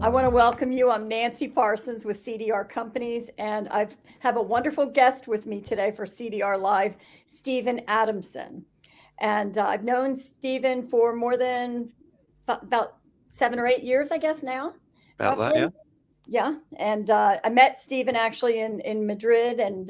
I want to welcome you. I'm Nancy Parsons with CDR Companies, and I have a wonderful guest with me today for CDR Live, Stephen Adamson. And I've known Stephen for more than about 7 or 8 years, I guess now, About that, yeah. roughly. Yeah. And I met Stephen actually in Madrid and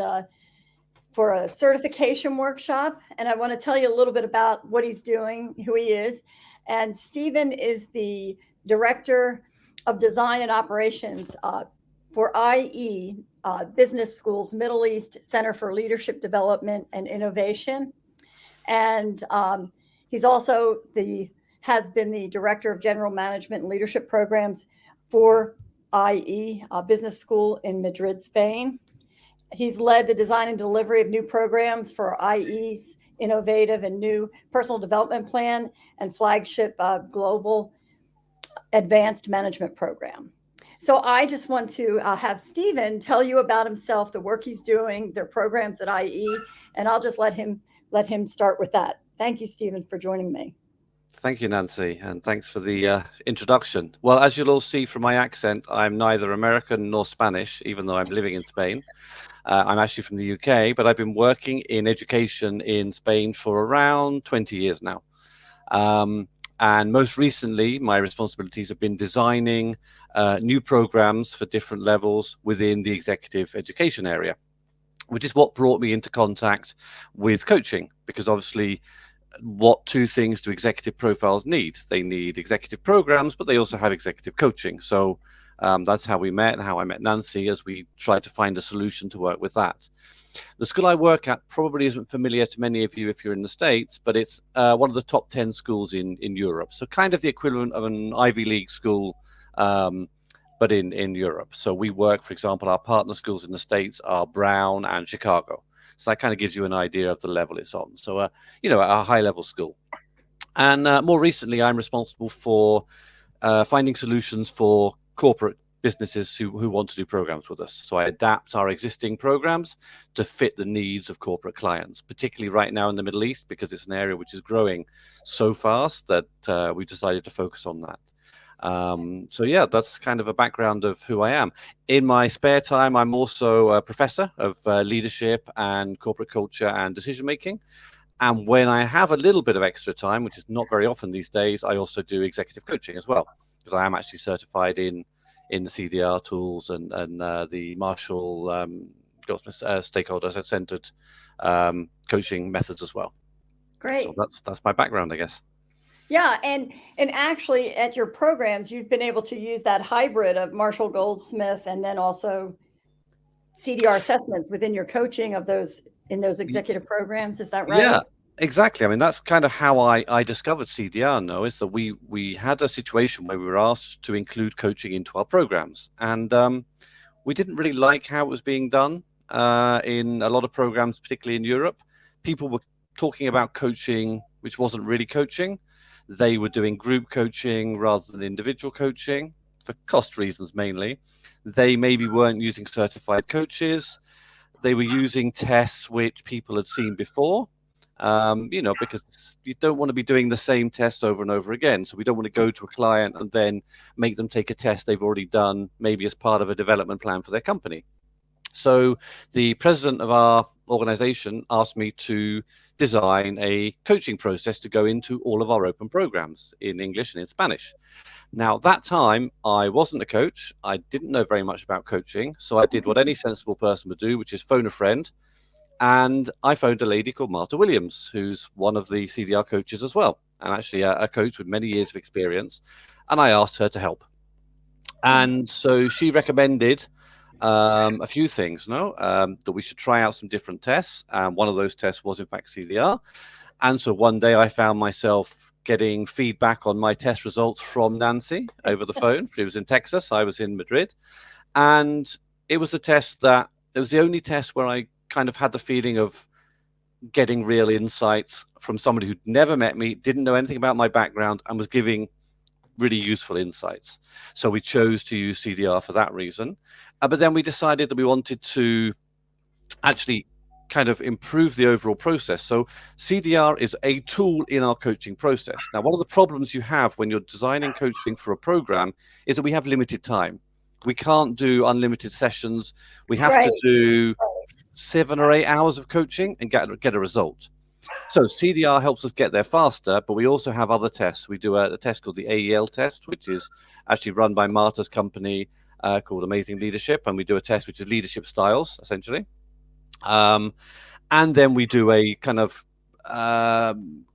for a certification workshop. And I want to tell you a little bit about what he's doing, who he is. And Stephen is the director of design and operations for IE Business School's Middle East Center for Leadership Development and Innovation. And he's also has been the director of general management and leadership programs for IE Business School in Madrid, Spain. He's led the design and delivery of new programs for IE's innovative and new personal development plan and flagship global advanced management program. So I just want to have Stephen tell you about himself, the work he's doing, their programs at IE, and I'll just let him start with that. Thank you, Stephen, for joining me. Thank you, Nancy, and thanks for the introduction. Well, as you'll all see from my accent, I'm neither American nor Spanish, even though I'm living in Spain. I'm actually from the UK, but I've been working in education in Spain for around 20 years now. And most recently, my responsibilities have been designing new programs for different levels within the executive education area, which is what brought me into contact with coaching, because obviously, what two things do executive profiles need? They need executive programs, but they also have executive coaching. So that's how we met and how I met Nancy as we tried to find a solution to work with that. The school I work at probably isn't familiar to many of you if you're in the States, but it's one of the top 10 schools in Europe. So kind of the equivalent of an Ivy League school, but in Europe. So we work, for example, our partner schools in the States are Brown and Chicago. So that kind of gives you an idea of the level it's on. So, a high level school. And more recently, I'm responsible for finding solutions for corporate businesses who want to do programs with us. So I adapt our existing programs to fit the needs of corporate clients, particularly right now in the Middle East, because it's an area which is growing so fast that we decided to focus on that. So yeah, that's kind of a background of who I am. In my spare time, I'm also a professor of leadership and corporate culture and decision making. And when I have a little bit of extra time, which is not very often these days, I also do executive coaching as well, because I am actually certified in the CDR tools and the Marshall stakeholder-centered coaching methods as well. Great. So that's my background, I guess. Yeah, and actually at your programs, you've been able to use that hybrid of Marshall Goldsmith and then also CDR assessments within your coaching of those in those executive programs. Is that right? Yeah, exactly. I mean, that's kind of how I discovered CDR now, is that we had a situation where we were asked to include coaching into our programs. And we didn't really like how it was being done in a lot of programs, particularly in Europe. People were talking about coaching, which wasn't really coaching. They were doing group coaching rather than individual coaching for cost reasons mainly. They maybe weren't using certified coaches. They were using tests which people had seen before, because you don't want to be doing the same tests over and over again. So we don't want to go to a client and then make them take a test they've already done, maybe as part of a development plan for their company. So the president of our organization asked me to design a coaching process to go into all of our open programs in English and in Spanish. Now, at that time, I wasn't a coach. I didn't know very much about coaching. So I did what any sensible person would do, which is phone a friend. And I phoned a lady called Martha Williams, who's one of the CDR coaches as well, and actually a coach with many years of experience. And I asked her to help. And so she recommended a few things, that we should try out some different tests. And one of those tests was, in fact, CDR. And so one day I found myself getting feedback on my test results from Nancy over the phone. She was in Texas, I was in Madrid. And it was the only test where I kind of had the feeling of getting real insights from somebody who'd never met me, didn't know anything about my background, and was giving really useful insights. So we chose to use CDR for that reason. But then we decided that we wanted to actually kind of improve the overall process. So CDR is a tool in our coaching process. Now, one of the problems you have when you're designing coaching for a program is that we have limited time. We can't do unlimited sessions. We have Right. to do 7 or 8 hours of coaching and get a result. So CDR helps us get there faster, but we also have other tests. We do a test called the AEL test, which is actually run by Marta's company called Amazing Leadership, and we do a test which is leadership styles, essentially. And then we do a kind of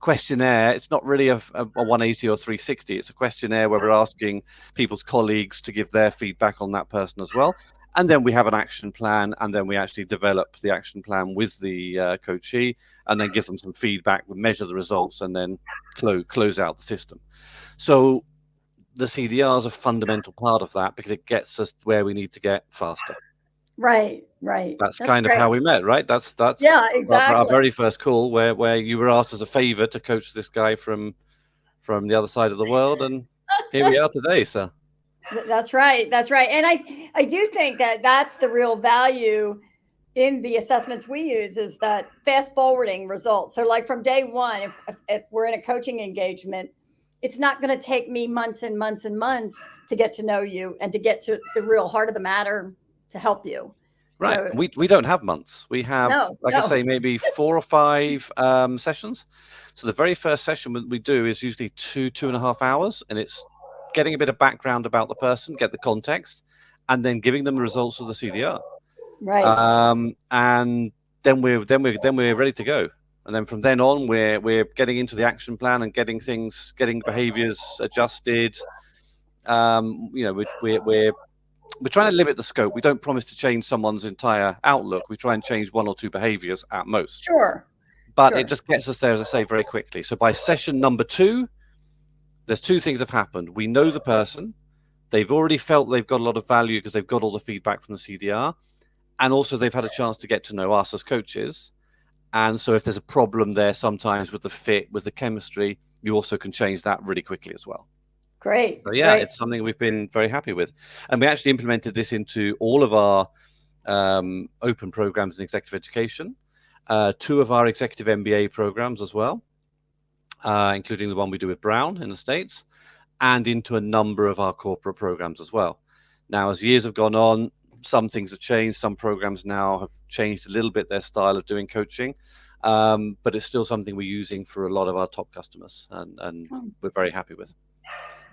questionnaire. It's not really a 180 or 360. It's a questionnaire where we're asking people's colleagues to give their feedback on that person as well. And then we have an action plan, and then we actually develop the action plan with the coachee, and then give them some feedback. We measure the results, and then close out the system. So the CDR is a fundamental part of that because it gets us where we need to get faster. Right. That's kind of how we met, right? That's yeah, exactly. our very first call where you were asked as a favor to coach this guy from the other side of the world, and here we are today. So that's right. And I do think that that's the real value in the assessments we use, is that fast forwarding results. So like from day one, if we're in a coaching engagement, it's not going to take me months and months and months to get to know you and to get to the real heart of the matter to help you. Right. So, we don't have months. We have, I say, maybe 4 or 5 sessions. So the very first session we do is usually 2.5 hours, and it's getting a bit of background about the person, get the context, and then giving them the results of the CDR. Right. And then we're ready to go. And then from then on, we're getting into the action plan and getting behaviors adjusted. We're trying to limit the scope. We don't promise to change someone's entire outlook. We try and change 1 or 2 behaviors at most. Sure. But it just gets us there, as I say, very quickly. So by session number 2, there's 2 things have happened. We know the person. They've already felt they've got a lot of value because they've got all the feedback from the CDR. And also they've had a chance to get to know us as coaches. And so if there's a problem there sometimes with the fit, with the chemistry, you also can change that really quickly as well. Great. So yeah, it's something we've been very happy with. And we actually implemented this into all of our open programs in executive education, 2 of our executive MBA programs as well, including the one we do with Brown in the States, and into a number of our corporate programs as well. Now, as years have gone on, some things have changed. Some programs now have changed a little bit their style of doing coaching, but it's still something we're using for a lot of our top customers, and we're very happy with.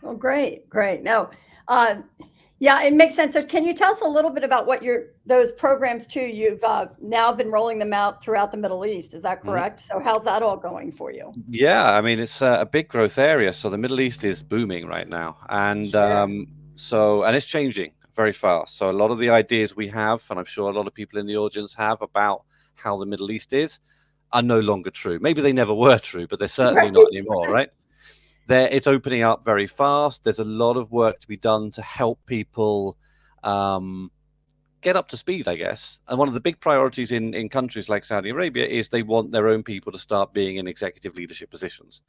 Oh, great. No, yeah, it makes sense. So can you tell us a little bit about what those programs too? You've now been rolling them out throughout the Middle East. Is that correct? Mm-hmm. So how's that all going for you? Yeah, I mean, it's a big growth area. So the Middle East is booming right now. And sure. And it's changing very fast. So a lot of the ideas we have, and I'm sure a lot of people in the audience have, about how the Middle East is, are no longer true. Maybe they never were true, but they're certainly not anymore, right? It's opening up very fast. There's a lot of work to be done to help people get up to speed, I guess. And one of the big priorities in countries like Saudi Arabia is they want their own people to start being in executive leadership positions.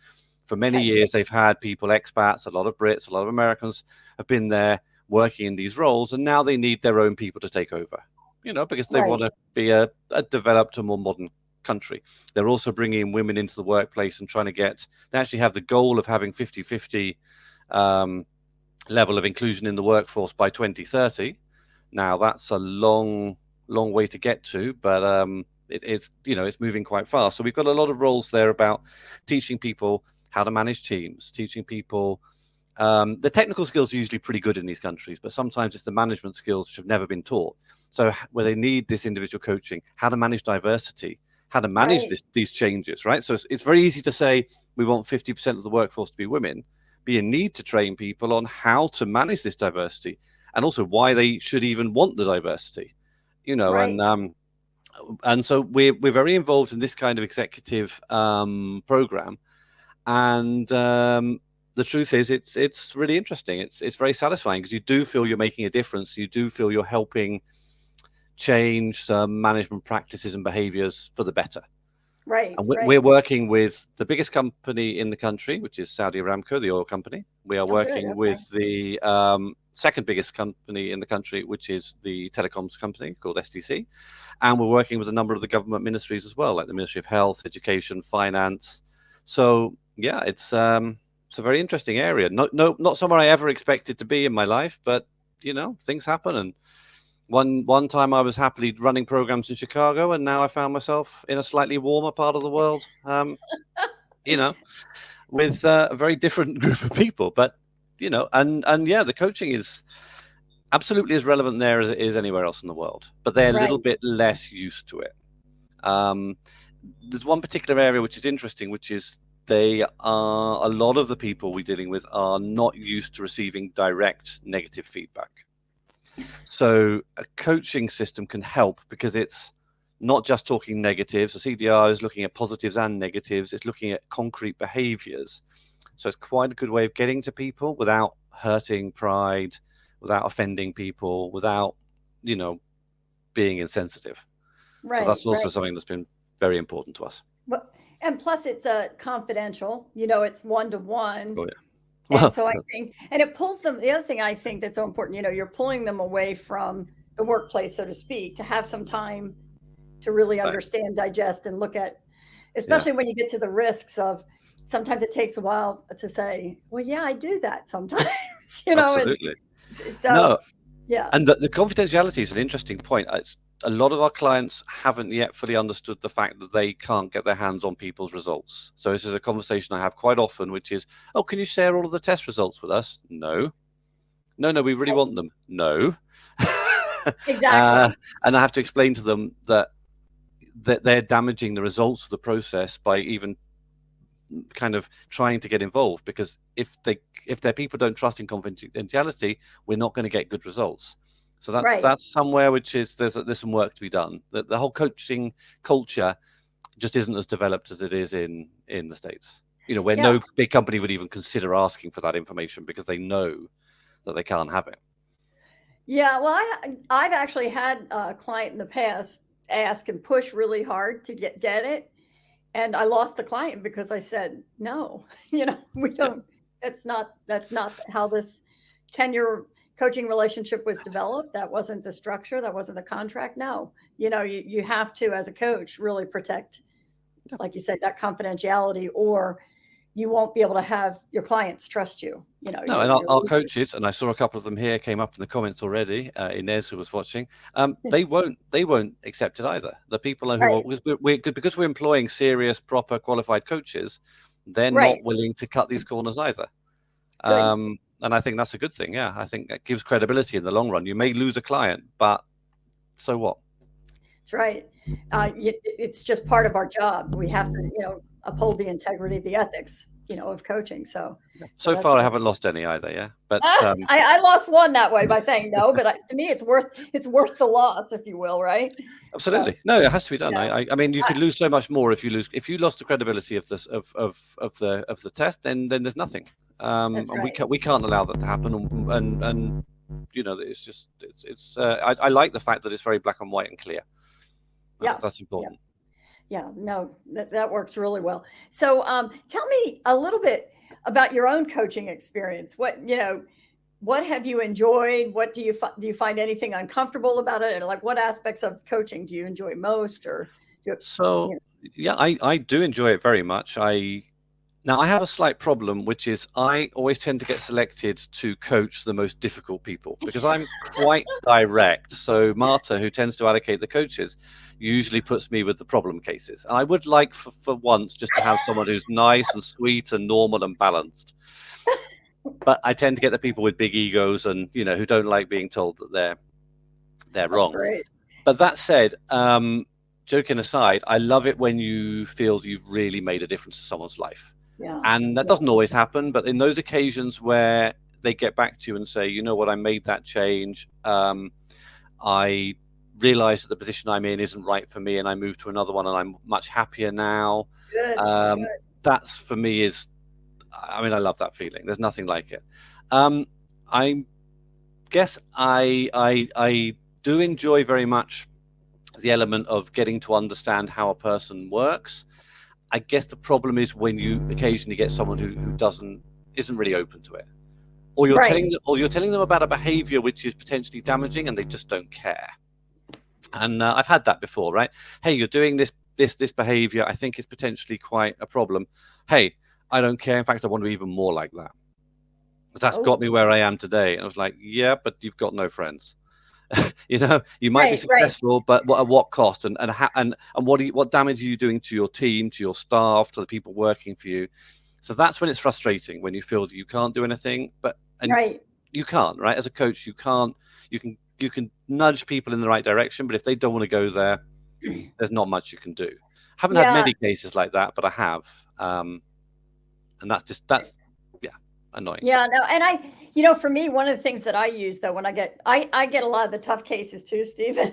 For many years, they've had people, expats, a lot of Brits, a lot of Americans have been there working in these roles, and now they need their own people to take over, because they want to be a developed and more modern country. They're also bringing women into the workplace and trying to they actually have the goal of having 50-50 level of inclusion in the workforce by 2030. Now that's a long way to get to, but it's moving quite fast. So we've got a lot of roles there about teaching people how to manage teams, teaching people the technical skills are usually pretty good in these countries, but sometimes it's the management skills which have never been taught. So where they need this individual coaching, how to manage diversity, how to manage these changes, right? So it's very easy to say we want 50% of the workforce to be women, but you need to train people on how to manage this diversity and also why they should even want the diversity, and so we're very involved in this kind of executive program, and the truth is it's really interesting. It's very satisfying because you do feel you're making a difference. You do feel you're helping change some management practices and behaviors for the better. Right. And we're working with the biggest company in the country, which is Saudi Aramco, the oil company. We are working with the second biggest company in the country, which is the telecoms company called STC. And we're working with a number of the government ministries as well, like the Ministry of Health, Education, Finance. So yeah, it's a very interesting area. Not somewhere I ever expected to be in my life, but things happen. And one time I was happily running programs in Chicago, and now I found myself in a slightly warmer part of the world. With a very different group of people, but and yeah, the coaching is absolutely as relevant there as it is anywhere else in the world, but they're a little bit less used to it. There's one particular area which is interesting, which is a lot of the people we're dealing with are not used to receiving direct negative feedback. So a coaching system can help because it's not just talking negatives. The CDR is looking at positives and negatives. It's looking at concrete behaviors. So it's quite a good way of getting to people without hurting pride, without offending people, without, being insensitive. Right. So that's also something that's been very important to us. Well, and plus it's confidential, it's one-to-one. Oh, yeah. And so I think, and it pulls them, the other thing I think that's so important, you're pulling them away from the workplace, so to speak, to have some time to really understand, digest, and look at, especially when you get to the risks of, sometimes it takes a while to say, well, yeah, I do that sometimes, Absolutely. And so, yeah. And the confidentiality is an interesting point. A lot of our clients haven't yet fully understood the fact that they can't get their hands on people's results. So this is a conversation I have quite often, which is, oh, can you share all of the test results with us? No, we really want them. No. Exactly. And I have to explain to them that they're damaging the results of the process by even kind of trying to get involved, because if their people don't trust in confidentiality, we're not going to get good results. So that's somewhere which is there's some work to be done. The whole coaching culture just isn't as developed as it is in the States. Where no big company would even consider asking for that information because they know that they can't have it. Yeah, well, I've actually had a client in the past ask and push really hard to get it, and I lost the client because I said no. We don't. That's not how this 10-year coaching relationship was developed. That wasn't the structure. That wasn't the contract. No, you have to, as a coach, really protect, like you said, that confidentiality, or you won't be able to have your clients trust you. No, and our coaches, and I saw a couple of them here came up in the comments already. Inez, who was watching, they won't accept it either. The people who because we're employing serious, proper, qualified coaches, they're not willing to cut these corners either. And I think that's a good thing. Yeah, I think that gives credibility in the long run. You may lose a client, but so what? That's right. It's just part of our job. We have to, uphold the integrity, the ethics, of coaching. So far I haven't lost any either. Yeah, but I lost one that way by saying no. But to me, it's worth the loss, if you will, right? Absolutely. So, no, it has to be done. Yeah. I mean, you could lose so much more if you lost the credibility of this of the test. Then there's nothing. That's and right. we can't allow that to happen. And it's just I like the fact that it's very black and white and clear. Yeah, that's important. Yeah, no, that works really well. So tell me a little bit about your own coaching experience. What have you enjoyed? What do you find anything uncomfortable about it? Or like, what aspects of coaching do you enjoy most? Or I do enjoy it very much. Now, I have a slight problem, which is I always tend to get selected to coach the most difficult people because I'm quite direct. So Marta, who tends to allocate the coaches, usually puts me with the problem cases. I would like for once just to have someone who's nice and sweet and normal and balanced. But I tend to get the people with big egos and, who don't like being told that they're wrong. Great. But that said, joking aside, I love it when you feel you've really made a difference to someone's life. Yeah. And that doesn't always happen, but in those occasions where they get back to you and say, you know what, I made that change. I realized that the position I'm in isn't right for me and I moved to another one and I'm much happier now. Good. That's for me I love that feeling. There's nothing like it. I guess I do enjoy very much the element of getting to understand how a person works. I guess the problem is when you occasionally get someone who isn't really open to it. or you're Right. telling them about a behavior which is potentially damaging, and they just don't care. And I've had that before, right? Hey, you're doing this behavior. I think it's potentially quite a problem. Hey, I don't care. In fact, I want to be even more like that. That's got Oh, me where I am today. And I was like, yeah, but you've got no friends. You know, you might be right, right. successful, but at what cost? And what damage are you doing to your team, to your staff, to the people working for you? So that's when it's frustrating, when you feel that you can't do anything, and Right. you can't, right? As a coach, you can't. You can nudge people in the right direction, but if they don't want to go there, there's not much you can do. Haven't had Yeah. many cases like that, but I have, and that's yeah, annoying. Yeah, no, and for me, one of the things that I use though, when I get a lot of the tough cases too, Stephen.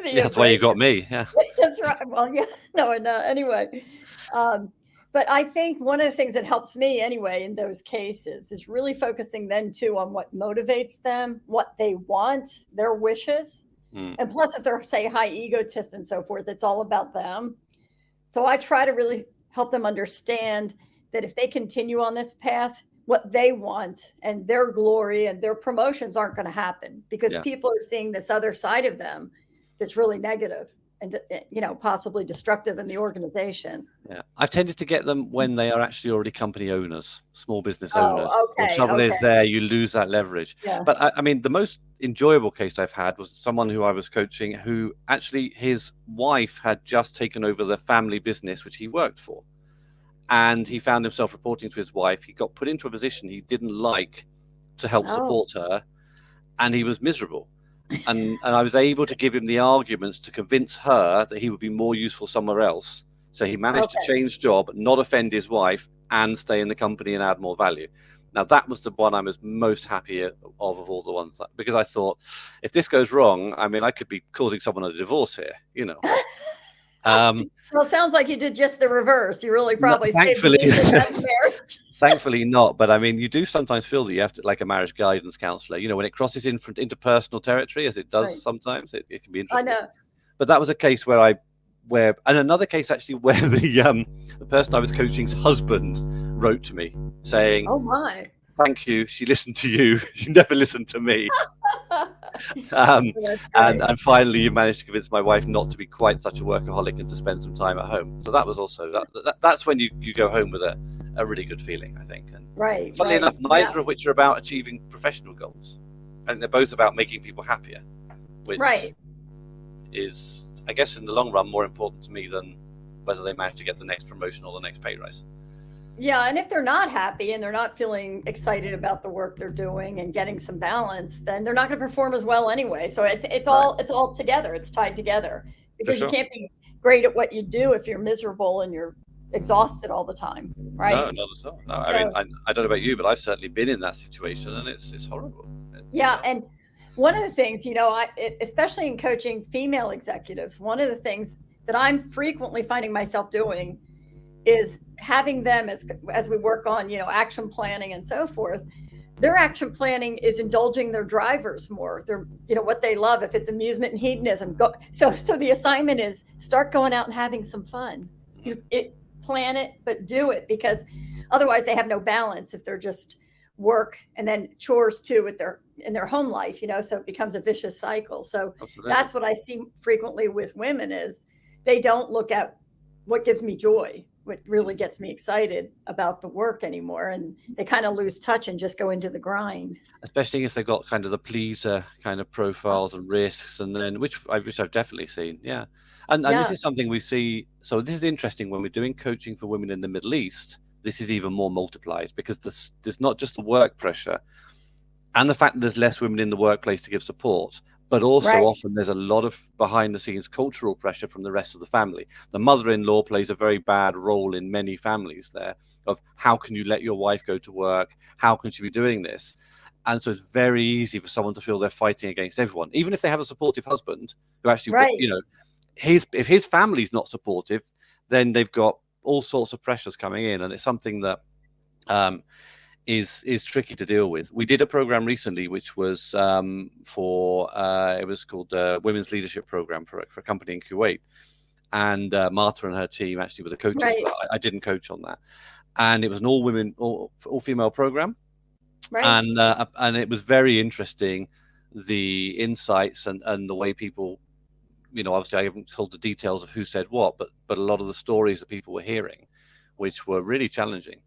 Yeah, that's why you Great. got me. Yeah. That's right. Well, yeah, no, and anyway, um, but I think one of the things that helps me anyway in those cases is really focusing then too on what motivates them, what they want, their wishes, Mm, and plus, if they're say high egotists and so forth, it's all about them. So I try to really help them understand that if they continue on this path, what they want and their glory and their promotions aren't going to happen because yeah. people are seeing this other side of them that's really negative and possibly destructive in the organization. Yeah, I've tended to get them when they are actually already company owners, small business owners. Oh, The okay, trouble is okay, there, you lose that leverage. yeah. But I mean, the most enjoyable case I've had was someone who I was coaching who actually his wife had just taken over the family business which he worked for. And he found himself reporting to his wife. He got put into a position he didn't like to help Oh, support her, and he was miserable. And I was able to give him the arguments to convince her that he would be more useful somewhere else. So he managed to okay. change job, not offend his wife, and stay in the company and add more value. Now that was the one I was most happy of all the ones because I thought, if this goes wrong, I mean, I could be causing someone a divorce here, you know. Um, Well, it sounds like you did just the reverse. You really probably saved the thankfully, meeting of that marriage. thankfully not. But I mean, you do sometimes feel that you have to, like a marriage guidance counselor, you know, when it crosses into personal territory, as it does Right. sometimes, it can be I interesting. know. But that was a case and another case actually where the person I was coaching's husband wrote to me saying, Oh my. "Thank you. She listened to you. She never listened to me." Um, That's great. and finally, you managed to convince my wife not to be quite such a workaholic and to spend some time at home. So that was also that's when you go home with a really good feeling, I think. And Right, funnily enough, right. neither of which are about achieving professional goals, and they're both about making people happier, which Right. is, I guess, in the long run, more important to me than whether they manage to get the next promotion or the next pay rise. Yeah, and if they're not happy and they're not feeling excited about the work they're doing and getting some balance, then they're not going to perform as well anyway. So Right. it's all together. It's tied together For because you sure. can't be great at what you do if you're miserable and you're exhausted all the time, No, right? not at all. No, I mean, So I don't know about you, but I've certainly been in that situation, and it's horrible. yeah, Yeah. and one of the things, especially in coaching female executives, one of the things that I'm frequently finding myself doing is having them as we work on action planning and so forth. Their action planning is indulging their drivers more. They're what they love. If it's amusement and hedonism, go. So the assignment is start going out and having some fun. Plan it, but do it because otherwise they have no balance if they're just work and then chores too in their home life. So it becomes a vicious cycle. So Absolutely. that's what I see frequently with women is they don't look at what gives me joy, what really gets me excited about the work anymore. And they kind of lose touch and just go into the grind. Especially if they've got kind of the pleaser kind of profiles and risks, and then which I've definitely seen, yeah. And this Yeah. is something we see. So this is interesting when we're doing coaching for women in the Middle East. This is even more multiplied because there's not just the work pressure and the fact that there's less women in the workplace to give support, but also Right. often there's a lot of behind the scenes cultural pressure from the rest of the family. The mother-in-law plays a very bad role in many families there of how can you let your wife go to work? How can she be doing this? And so it's very easy for someone to feel they're fighting against everyone, even if they have a supportive husband who actually, Right. if his family's not supportive, then they've got all sorts of pressures coming in, and it's something that is tricky to deal with. We did a program recently, which was it was called Women's Leadership Program for a company in Kuwait, and Marta and her team actually were the coaches. Right. I didn't coach on that, and it was an all female program. Right. And it was very interesting, the insights and the way people, obviously I haven't told the details of who said what, but a lot of the stories that people were hearing, which were really challenging,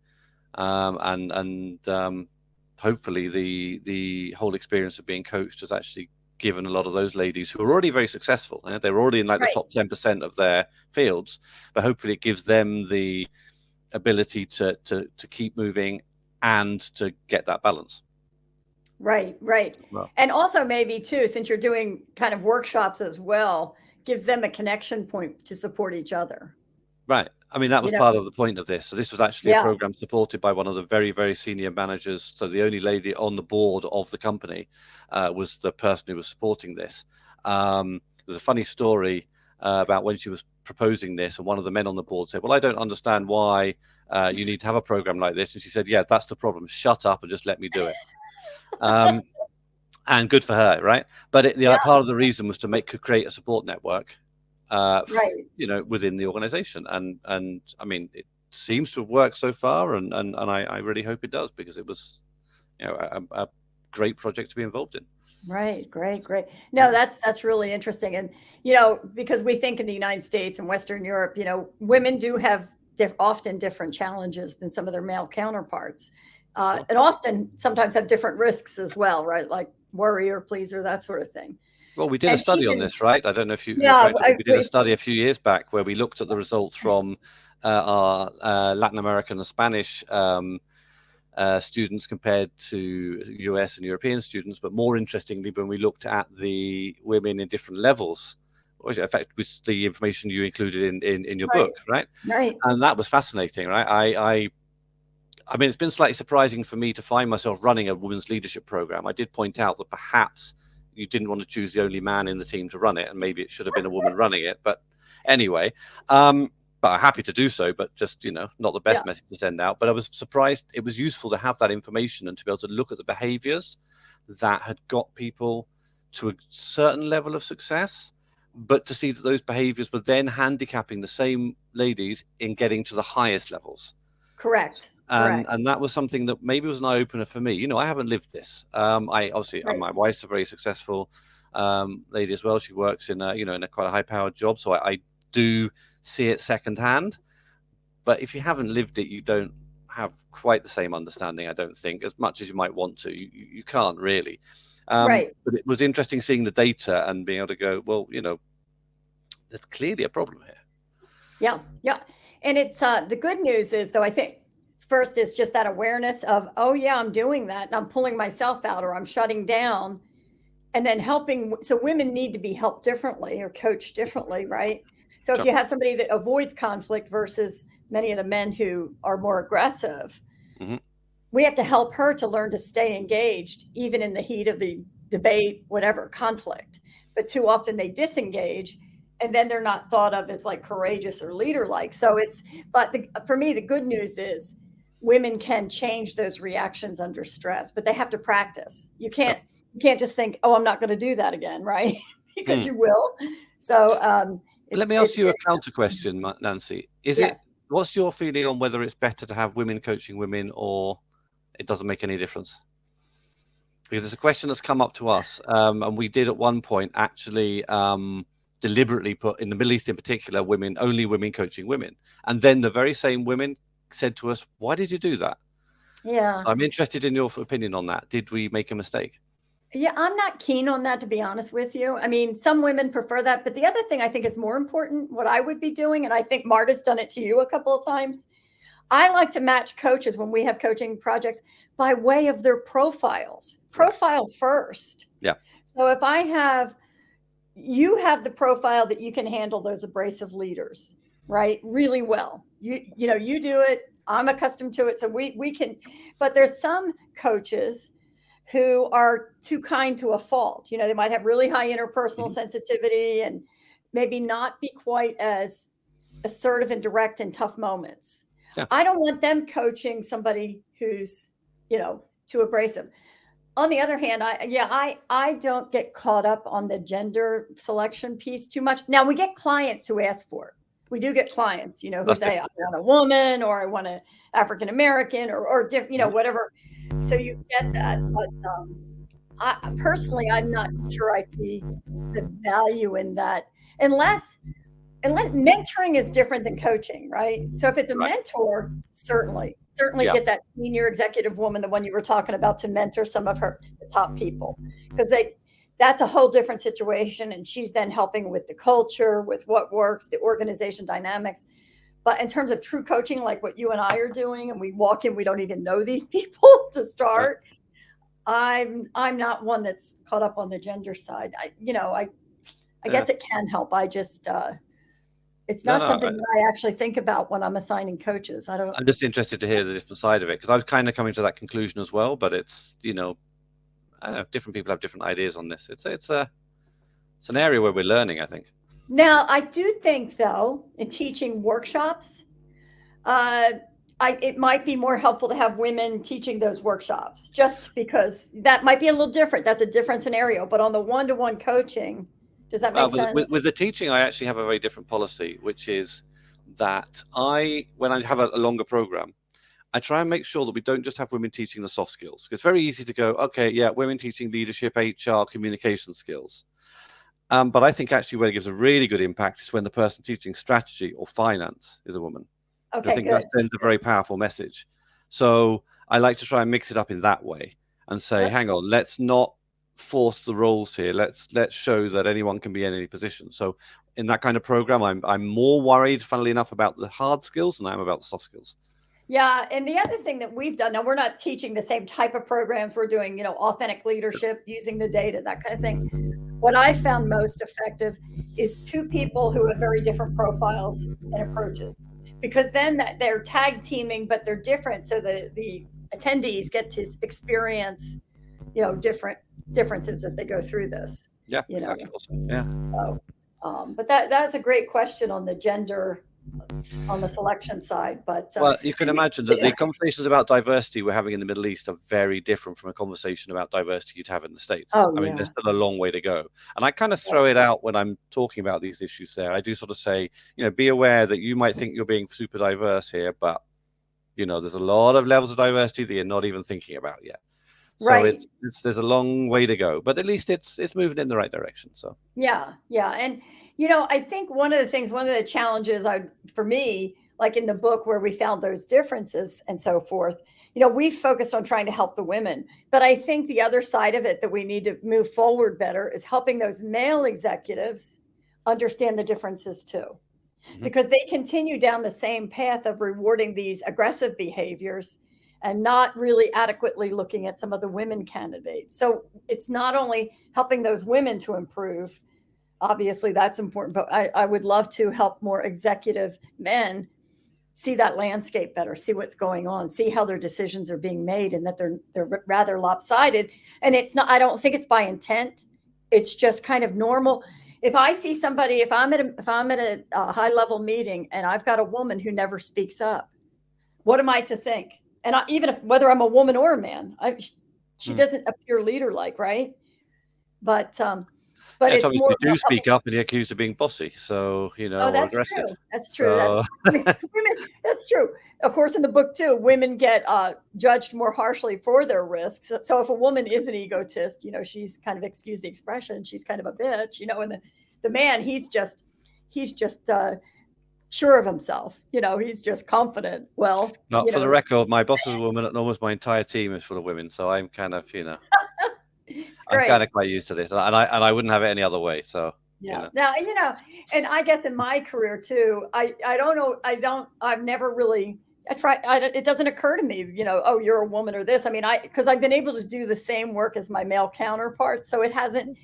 and hopefully the whole experience of being coached has actually given a lot of those ladies who are already very successful, they were already in like the Right. top 10% of their fields, but hopefully it gives them the ability to keep moving and to get that balance. Right. Right. Well, And also maybe too, since you're doing kind of workshops as well, gives them a connection point to support each other. right. I mean, that You was know. part of the point of this. So this was actually a Yeah. program supported by one of the very, very senior managers. So the only lady on the board of the company was the person who was supporting this. There's a funny story about when she was proposing this, and one of the men on the board said, "Well, I don't understand why you need to have a program like this." And she said, "Yeah, that's the problem. Shut up and just let me do it." Um, and good for her, right? But Yeah. part of the reason was to create a support network, Right. within the organization, and I mean, it seems to have worked so far, and I really hope it does, because it was, a great project to be involved in. Right. Great. Great. No, that's really interesting. And because we think in the United States and Western Europe, women do have often different challenges than some of their male counterparts, Sure. and often sometimes have different risks as well, right? Like worrier, pleaser, that sort of thing. Well, we did a And study on even this, right? I don't know if you're yeah, correct. We did a study a few years back where we looked at the results from our Latin American and Spanish students compared to US and European students, but more interestingly, when we looked at the women in different levels, which in fact was the information you included in your right, book, right? right, And that was fascinating, right? I mean, it's been slightly surprising for me to find myself running a women's leadership program. I did point out that perhaps you didn't want to choose the only man in the team to run it, and maybe it should have been a woman running it. But anyway, but I'm happy to do so, but just, not the yeah, best message to send out. But I was surprised. It was useful to have that information and to be able to look at the behaviors that had got people to a certain level of success, but to see that those behaviors were then handicapping the same ladies in getting to the highest levels. correct, And correct, that was something that maybe was an eye opener for me. I haven't lived this. I obviously, right, my wife's a very successful lady as well. She works in a quite a high powered job, so I do see it secondhand. But if you haven't lived it, you don't have quite the same understanding, I don't think, as much as you might want to. You can't really. right. But it was interesting seeing the data and being able to go, well, there's clearly a problem here. Yeah, yeah. And it's the good news is though, I think first is just that awareness of, oh yeah, I'm doing that and I'm pulling myself out or I'm shutting down and then helping. So women need to be helped differently or coached differently, right? So if Sure. you have somebody that avoids conflict versus many of the men who are more aggressive, Hmm. we have to help her to learn to stay engaged, even in the heat of the debate, whatever conflict. But too often they disengage, and then they're not thought of as like courageous or leader like. So for me, the good news is women can change those reactions under stress, but they have to practice. Sure. You can't just think, oh, I'm not going to do that again, right? Because Hmm. you will. So Let me ask it's you a counter question, Nancy. yes. What's your feeling on whether it's better to have women coaching women, or it doesn't make any difference? Because it's a question that's come up to us, and we did at one point actually deliberately put, in the Middle East in particular, only women coaching women, and then the very same women said to us, "Why did you do that?" Yeah. So I'm interested in your opinion on that. Did we make a mistake? Yeah, I'm not keen on that, to be honest with you. I mean, some women prefer that, but the other thing I think is more important, what I would be doing, and I think Marta's done it to you a couple of times. I like to match coaches when we have coaching projects by way of their profiles. Right. Profile first. Yeah. So if you have the profile that you can handle those abrasive leaders, right? Really well. You do it. I'm accustomed to it. So we can, but there's some coaches who are too kind to a fault. They might have really high interpersonal Mhm. sensitivity and maybe not be quite as assertive and direct in tough moments. Yeah. I don't want them coaching somebody who's, too abrasive. On the other hand, I don't get caught up on the gender selection piece too much. Now we get clients who ask for it. We do get clients, who That's say I different. want a woman or I want an African American or Mhm. whatever. So you get that, but I personally, I'm not sure I see the value in that unless mentoring is different than coaching, right? So if it's a Right. mentor, certainly Yeah. get that senior executive woman, the one you were talking about, to mentor some of the top people, because that's a whole different situation, and she's then helping with the culture, with what works, the organization dynamics. But in terms of true coaching, like what you and I are doing, and we walk in, we don't even know these people to Right. start. I'm not one that's caught up on the gender side. I Yeah. guess it can help. I just it's No, not no. something that I actually think about when I'm assigning coaches. I don't. I'm just interested to hear the different side of it because I was kind of coming to that conclusion as well. But it's, I don't know, different people have different ideas on this. It's an area where we're learning, I think. Now, I do think though, in teaching workshops, uh, it might be more helpful to have women teaching those workshops, just because that might be a little different. That's a different scenario. But on the one-to-one coaching, does that Well, make with, sense? with the teaching, I actually have a very different policy, which is that when I have a longer program, I try and make sure that we don't just have women teaching the soft skills. It's very easy to go, okay, yeah, women teaching leadership, HR, communication skills. But I think actually where it gives a really good impact is when the person teaching strategy or finance is a woman. I Okay, think that good. sends a very powerful message. So I like to try and mix it up in that way and say, hang on, let's not force the roles here. Let's show that anyone can be in any position. So in that kind of program, I'm more worried, funnily enough, about the hard skills than I am about the soft skills. Yeah, and the other thing that we've done, now we're not teaching the same type of programs. We're doing, authentic leadership, using the data, that kind of thing. What I found most effective is two people who have very different profiles and approaches, because then they're tag teaming, but they're different. So the attendees get to experience, different differences as they go through this, Yeah, you know. exactly. Also, yeah. So, but that's a great question on the gender, on the selection side. But Well, you can imagine that the conversations about diversity we're having in the Middle East are very different from a conversation about diversity you'd have in the States. Oh I mean, yeah. there's still a long way to go. And I kind of throw it out when I'm talking about these issues there. I do sort of say, be aware that you might think you're being super diverse here, but, there's a lot of levels of diversity that you're not even thinking about yet. So Right. there's a long way to go, but at least it's moving in the right direction. So Yeah, yeah. And I think one of the challenges for me, like in the book where we found those differences and so forth, we focused on trying to help the women. But I think the other side of it that we need to move forward better is helping those male executives understand the differences too. Because they continue down the same path of rewarding these aggressive behaviors and not really adequately looking at some of the women candidates. So it's not only helping those women to improve, obviously that's important, but I would love to help more executive men see that landscape better, see what's going on, see how their decisions are being made, and that they're rather lopsided. And it's not, I don't think it's by intent. It's just kind of normal. If I see somebody, if I'm at a high level meeting and I've got a woman who never speaks up, what am I to think? And even whether I'm a woman or a man, she doesn't appear leader like, right? But it's obviously more you do about speak up and you're accused of being bossy, so Oh, or that's aggressive. true. That's true. So Women. That's true. Of course, in the book too, women get judged more harshly for their risks. So if a woman is an egotist, she's kind of, excuse the expression, she's kind of a bitch. And the man, he's just sure of himself. He's just confident. Well, not for the record, my boss is a woman, and almost my entire team is full of women. So I'm kind of, it's I'm kind great. of quite used to this, and I wouldn't have it any other way. So Yeah. Now, and I guess in my career too, I don't know. I've never really, it doesn't occur to me, oh, you're a woman or this. I mean, because I've been able to do the same work as my male counterparts. So it hasn't,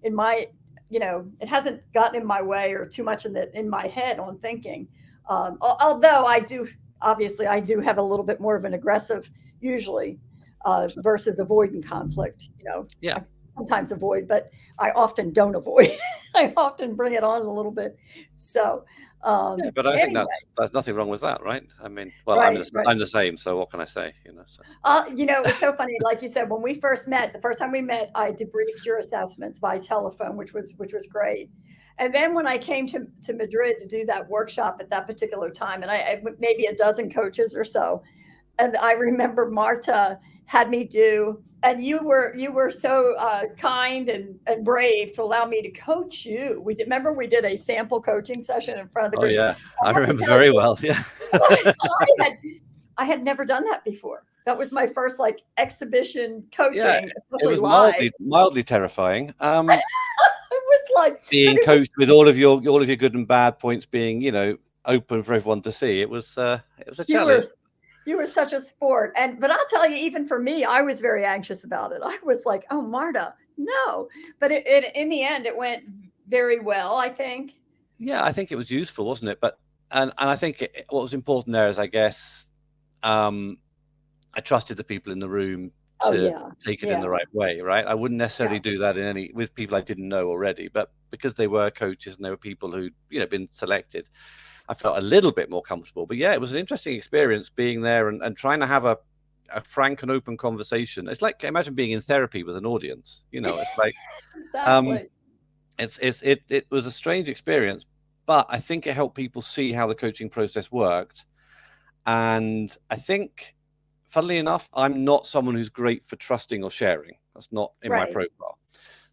in my, it hasn't gotten in my way or too much in my head on thinking. Although obviously I do have a little bit more of an aggressive, usually, versus avoiding conflict, yeah. I sometimes avoid, but I often don't avoid. I often bring it on a little bit. So, Yeah, but I think anyway, there's nothing wrong with that, right? I mean, well, right, right. I'm the same. So what can I say? So. It's so funny. Like you said, when we first met, the first time we met, I debriefed your assessments by telephone, which was great. And then when I came to Madrid to do that workshop at that particular time, and I maybe a dozen coaches or so, and I remember Marta had me do. And you were so kind and brave to allow me to coach you. Remember we did a sample coaching session in front of the Oh group. yeah, I I have to remember tell very you, well. Yeah. I had never done that before. That was my first like exhibition Yeah, coaching, it especially was live. mildly terrifying. It was like, but Being it was coached with all of your good and bad points being, open for everyone to see. It was a you were challenge. you were such a sport. And but I'll tell you, even for me, I was very anxious about it. I was like, oh, Marta, no. But it in the end, it went very well, I think. Yeah, I think it was useful, wasn't it? But and I think what was important there is, I guess, I trusted the people in the room Oh to yeah, take it in the yeah, right way, right? I wouldn't necessarily yeah. do that with people I didn't know already, but because they were coaches and they were people who been selected, I felt a little bit more comfortable. But yeah, it was an interesting experience being there and trying to have a frank and open conversation. It's like, imagine being in therapy with an audience. It's like um, Exactly. it was a strange experience, but I think it helped people see how the coaching process worked. And I think, funnily enough, I'm not someone who's great for trusting or sharing. That's not in my Right, profile.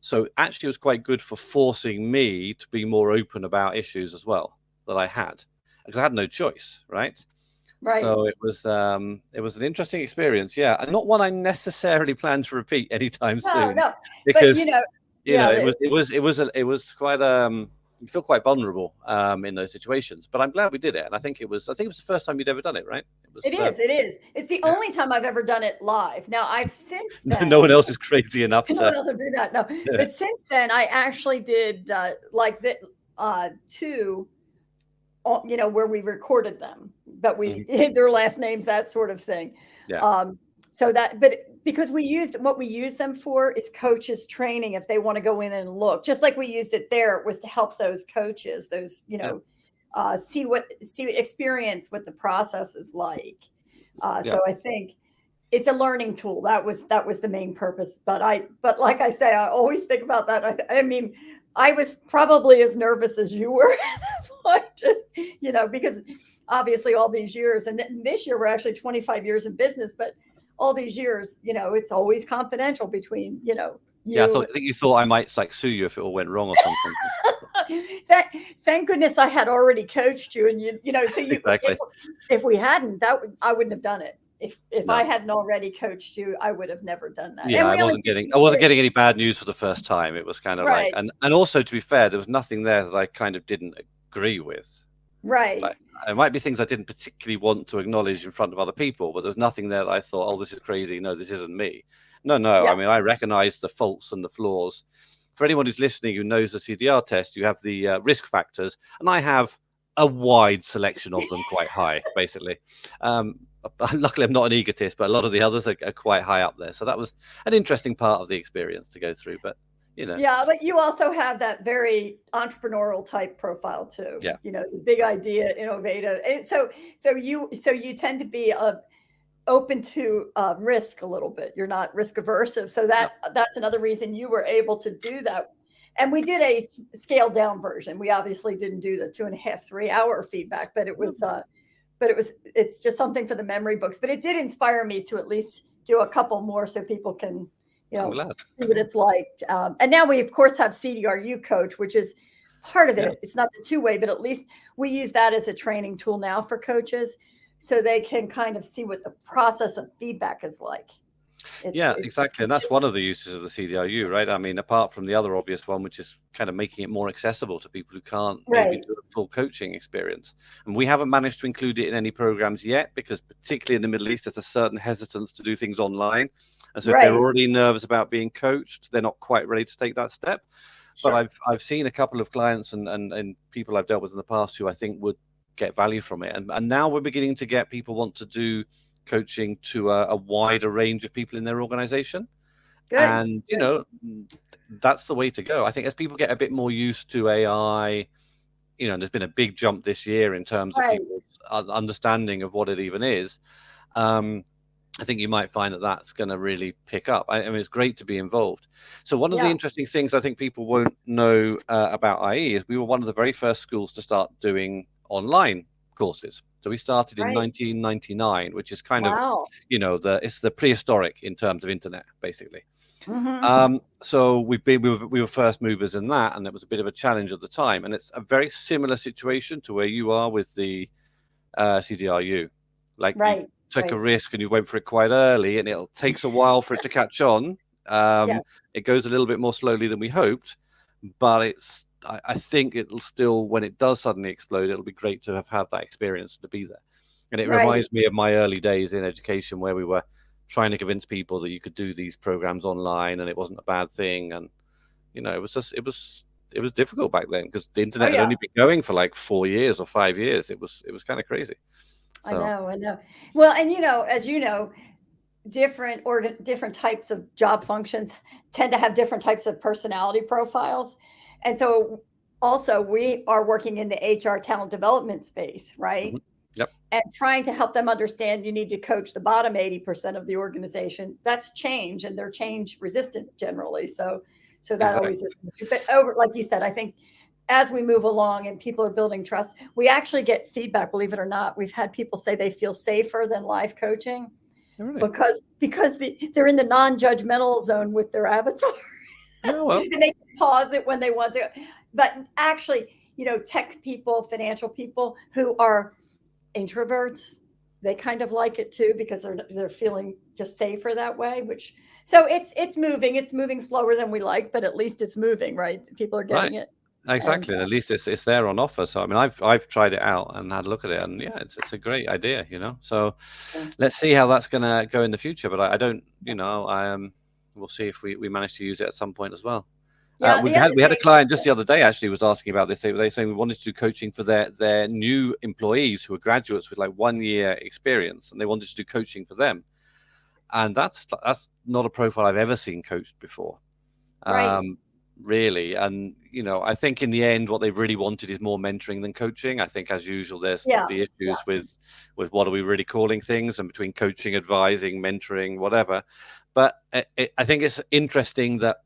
So actually, it was quite good for forcing me to be more open about issues as well that I had, because I had no choice, right? right. So it was an interesting experience, yeah, and not one I necessarily plan to repeat anytime No, soon, no. But because yeah, it was quite you feel quite vulnerable in those situations. But I'm glad we did it, and I think it was the first time you'd ever done it, right? It was it is. It is. It's the yeah. only time I've ever done it live. Now I've since No one then, else is crazy enough no one to. else will do that. No, Yeah. but since then I actually did like the two, where we recorded them, but we Mhm. hid their last names, that sort of thing. Yeah. Um, so that, but because what we use them for is coaches training if they want to go in and look, just like we used it there, it was to help those coaches, Yeah. experience what the process is like. Yeah. So I think it's a learning tool. That was the main purpose. But like I say, I always think about that. I mean, I was probably as nervous as you were at that point, because obviously all these years, and this year we're actually 25 years in business, but all these years, it's always confidential between, Yeah. you. I think you thought I might like sue you if it all went wrong or something. that Thank goodness I had already coached you, and so Exactly. if we hadn't, I wouldn't have done it. If I No. hadn't already coached you, I would have never done that. Yeah, And we only did I wasn't 2 years. getting any bad news for the first time. It was kind of like, Right, and also, to be fair, there was nothing there that I kind of didn't agree with. right. Like, there might be things I didn't particularly want to acknowledge in front of other people, but there's nothing there that I thought, oh, this is crazy. No, this isn't me. No, no. Yeah, I mean, I recognize the faults and the flaws. For anyone who's listening who knows the CDR test, you have the risk factors, and I have a wide selection of them, quite high, basically. Um, Luckily, I'm not an egotist, but a lot of the others are quite high up there. So that was an interesting part of the experience to go through. But yeah. But you also have that very entrepreneurial type profile too. yeah, The big idea, innovative. And so you tend to be open to risk a little bit. You're not risk aversive, so no, that's another reason you were able to do that. And we did a scaled down version. We obviously didn't do the 2.5, 3 hour feedback, but it was it's just something for the memory books. But it did inspire me to at least do a couple more so people can I'm glad. see what it's like. And now we of course have CDRU coach, which is part of Yeah. it. It's not the two-way, but at least we use that as a training tool now for coaches so they can kind of see what the process of feedback is like. Yeah, exactly. And It's that's one of the uses of the CDRU, right? I mean, apart from the other obvious one, which is kind of making it more accessible to people who can't maybe right, do a full coaching experience. And we haven't managed to include it in any programs yet, because particularly in the Middle East, there's a certain hesitance to do things online. And so if they're right, already nervous about being coached, they're not quite ready to take that step. But sure, I've seen a couple of clients and people I've dealt with in the past who I think would get value from it. And now we're beginning to get people want to do coaching to a wider range of people in their organization. good, And, good, that's the way to go. I think as people get a bit more used to AI, and there's been a big jump this year in terms of right, people's understanding of what it even is. I think you might find that that's going to really pick up. I mean, it's great to be involved. So one of the yeah, interesting things I think people won't know about IE is we were one of the very first schools to start doing online courses, So we started in Right. 1999, which is kind of, Wow. it's the prehistoric in terms of internet, basically. Hmm. So we were first movers in that, and it was a bit of a challenge at the time. And it's a very similar situation to where you are with the CDRU. Like you Right. took a Right. risk and you went for it quite early, and it takes a while for it to catch on. Yes. It goes a little bit more slowly than we hoped, but I think it'll still, when it does suddenly explode, it'll be great to have had that experience, to be there. And it Right. reminds me of my early days in education, where we were trying to convince people that you could do these programs online and it wasn't a bad thing. And it was difficult back then because the Oh internet had yeah. only been going for like 4 years or 5 years. It was kind of crazy. I So know. I know. Well, and as you know, different types of job functions tend to have different types of personality profiles. And so also we are working in the HR talent development space, right? mhm. Yep, And trying to help them understand you need to coach the bottom 80% of the organization. That's change, and they're change resistant generally. So that always exactly. is an issue. But over, like you said, I think as we move along and people are building trust, we actually get feedback, believe it or not. We've had people say they feel safer than live coaching Really? because they're in the non-judgmental zone with their avatar. Yeah, well, And they can pause it when they want to. But actually, tech people, financial people who are introverts, they kind of like it too because they're feeling just safer that way, which so it's moving slower than we like, but at least it's moving, right? People are right. getting it. And Exactly. And at least it's there on offer. So I mean, I've tried it out and had a look at it, and yeah, it's a great idea. So yeah. let's see how that's gonna go in the future. But I don't, we'll see if we manage to use it at some point as well. Yeah, We the had other we had a thing, client just the other day actually was asking about this. They were saying we wanted to do coaching for their new employees who are graduates with like 1 year experience, and they wanted to do coaching for them. And that's not a profile I've ever seen coached before. right. Um, really. And I think in the end, what they've really wanted is more mentoring than coaching. I think, as usual, there's Yeah, the yeah, issues with what are we really calling things, and between coaching, advising, mentoring, whatever. But I think it's interesting that.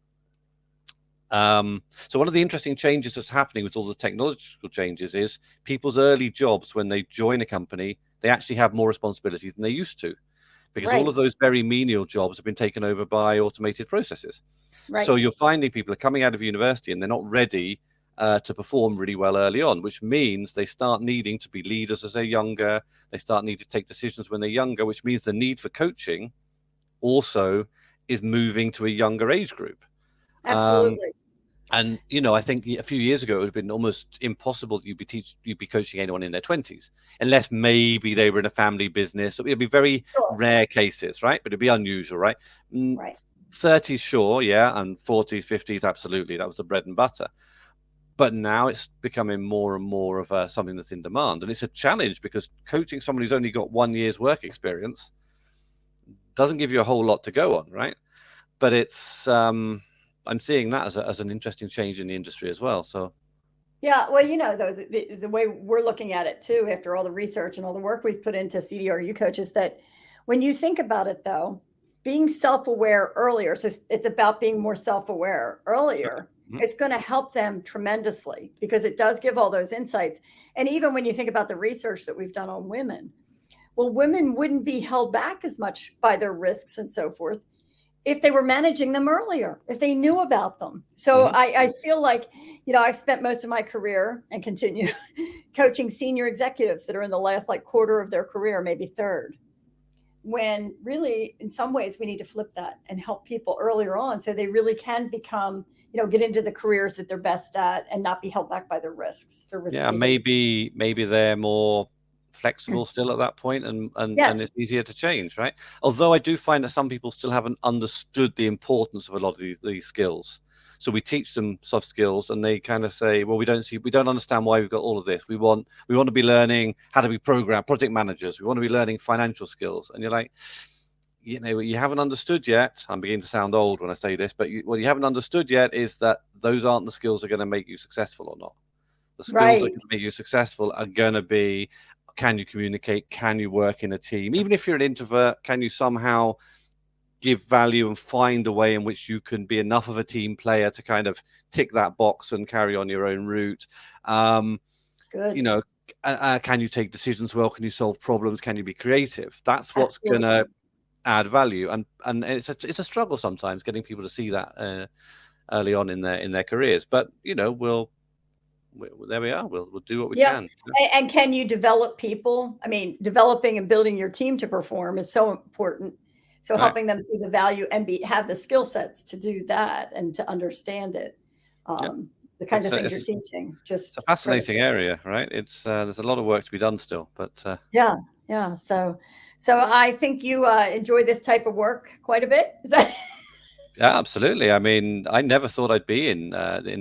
So one of the interesting changes that's happening with all the technological changes is people's early jobs when they join a company, they actually have more responsibility than they used to, because all right, of those very menial jobs have been taken over by automated processes. So right. you're finding people are coming out of university and they're not ready to perform really well early on, which means they start needing to be leaders as they're younger. They start needing to take decisions when they're younger, which means the need for coaching also is moving to a younger age group. Um, Absolutely. and I think a few years ago it would have been almost impossible that you'd be coaching anyone in their 20s, unless maybe they were in a family business. It'd be very Sure. rare cases, right? But it'd be unusual, right? Mm, Right. 30s, sure, yeah, and 40s, 50s, absolutely. That was the bread and butter. But now it's becoming more and more of something that's in demand, and it's a challenge because coaching someone who's only got 1 year's work experience doesn't give you a whole lot to go on, right? But I'm seeing that as an interesting change in the industry as well. So Yeah, well, though, the way we're looking at it too, after all the research and all the work we've put into CDRU coaches, that when you think about it, though, being self-aware earlier, so it's about being more self-aware okay. earlier. Mhm. It's going to help them tremendously because it does give all those insights. And even when you think about the research that we've done on women, well, women wouldn't be held back as much by their risks and so forth if they were managing them earlier, if they knew about them. So Mhm. I feel like, I've spent most of my career and continue coaching senior executives that are in the last like quarter of their career, maybe third, when really in some ways we need to flip that and help people earlier on so they really can become, get into the careers that they're best at and not be held back by their risks, their risk Yeah, behavior. maybe they're more flexible still at that point, and Yes. it's easier to change, right? Although I do find that some people still haven't understood the importance of a lot of these skills. So we teach them soft skills, and they kind of say, "Well, we don't understand why we've got all of this. We want to be learning how to be project managers. We want to be learning financial skills." And you're like, what you haven't understood yet. I'm beginning to sound old when I say this, but what you haven't understood yet is that those aren't the skills that are going to make you successful or not. The skills that Right. can make you successful are going to be, can you communicate? Can you work in a team? Even if you're an introvert, can you somehow give value and find a way in which you can be enough of a team player to kind of tick that box and carry on your own route? Um, Good. can you take decisions well? Can you solve problems? Can you be creative? That's what's going Absolutely. to add value. And it's a struggle sometimes getting people to see that early on in their careers. But there we are. We'll do what we Yep. can. And can you develop people? I mean, developing and building your team to perform is so important. So Right. helping them see the value and have the skill sets to do that and to understand it. Yeah. The kinds of things you're It's teaching, a just fascinating critical. area, right? It's there's a lot of work to be done still, but Yeah, yeah. So I think you enjoy this type of work quite a bit. Is that? yeah, absolutely. I mean, I never thought I'd be in